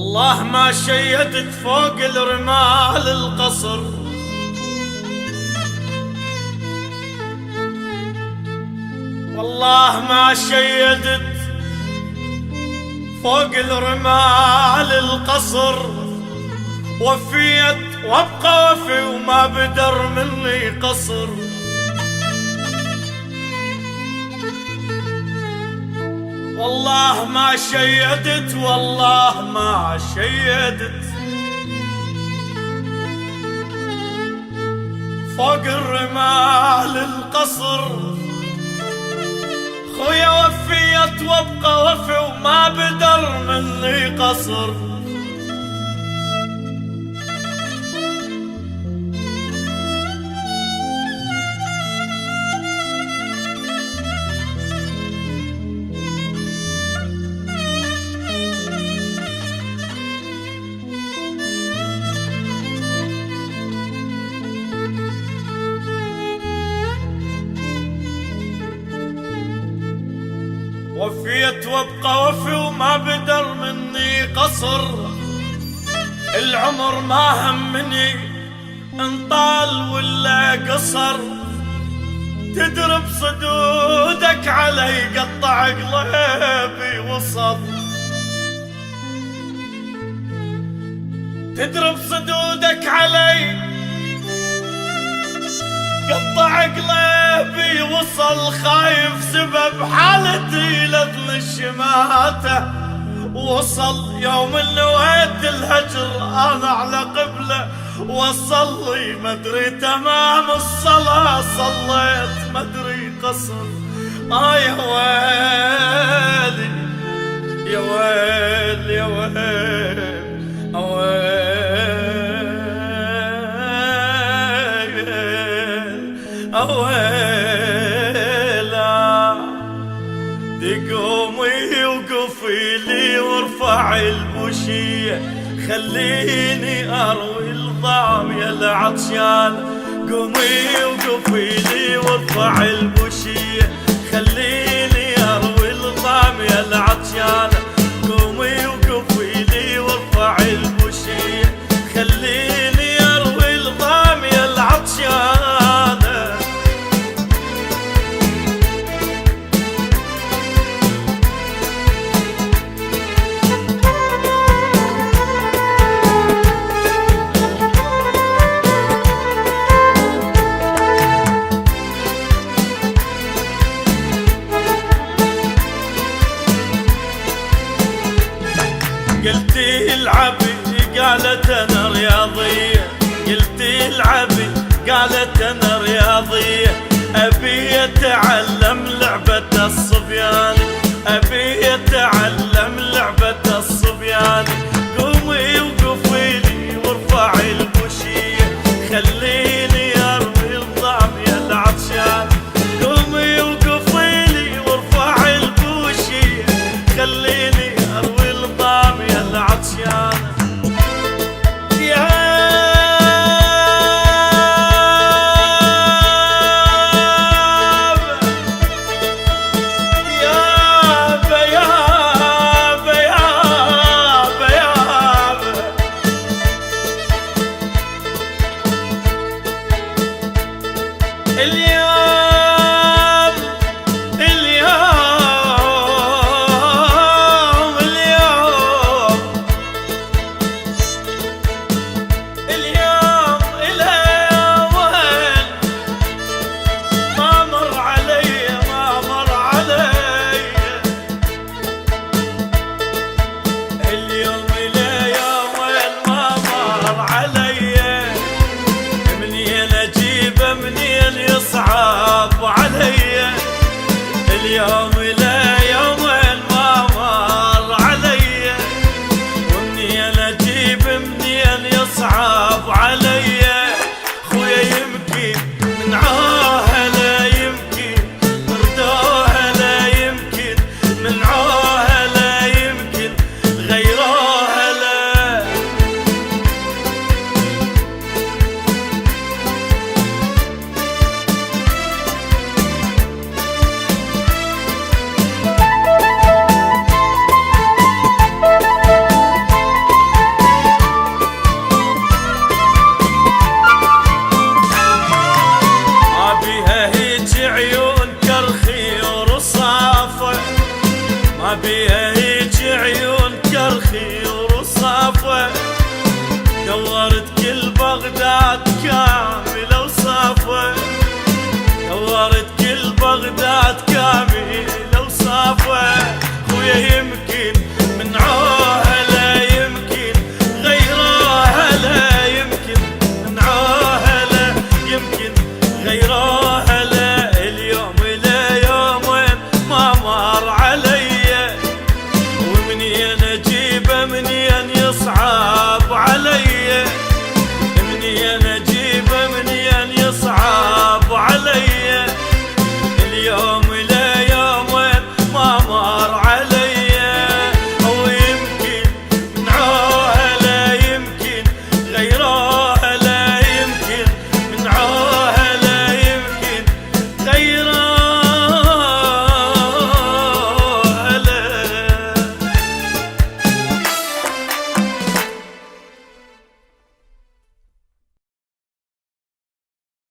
والله ما شيدت فوق الرمال القصر، والله ما شيدت فوق الرمال القصر، وفيت وابقى وفي وما بدر مني قصر. والله ما شيدت والله ما شيدت فوق الرمال القصر، خويا وفيت وابقى وفي وما بدر مني قصر. وفيت وابقى وفي وما بدر مني قصر، العمر ما همني ان طال ولا قصر، تدرب صدودك علي قطع قلبي وصل، تدرب صدودك علي قطع قلبي وصل، خايف سبب حالتي لذن الشماتة وصل. يوم اللي ويت الهجر انا على قبله وصلي، مدري تمام الصلاة صليت مدري قصر. يا ويلي يا ويل يا ويل أويلا، تقومي وقفي لي وارفع البوشية، خليني اروي الظام يا العطشان. قومي وقفي لي وارفع البوشية، خليني اروي الظام يا العطشان. قومي وقفي لي وارفع البوشية، خليني اروي الظام يا العطشان. قلتي العبي قالت انا رياضية، قلتي العبي قالت انا رياضية، ابي اتعلم لعبة الصبيان، ابي اتعلم لعبة الصبيان. قومي وقفي لي وارفعي البوشية، خليني اروي الظام يا العطشان. قومي وقفي لي وارفعي البوشية، خليني اروي الظام يا العطشان. اليوم